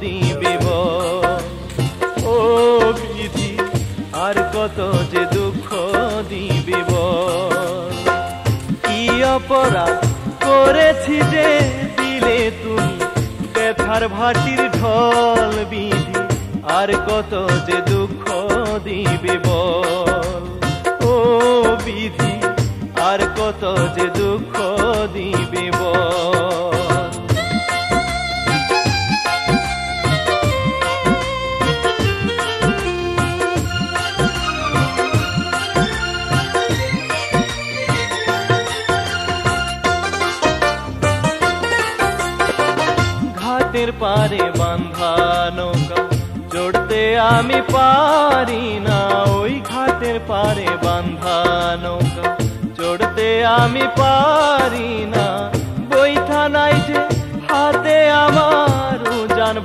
দিবে বল। ও বিধি আর কত যে দুঃখ দিবে বল। কি অপরাধ করেছি যে দিলে তুমি ব্যথার ভাটির ঢল। বিধি আর কত যে দুঃখ দিবে বল। ও বিধি আর কত যে দুঃখ দিবে বল। ঘাটের পারে বাঁধা নৌকা চড়তে আমি পারি না। ওই ঘাটের পারে বাঁধা নৌকা চড়তে আমি পারি না। বৈঠা নাই যে হাতে আমার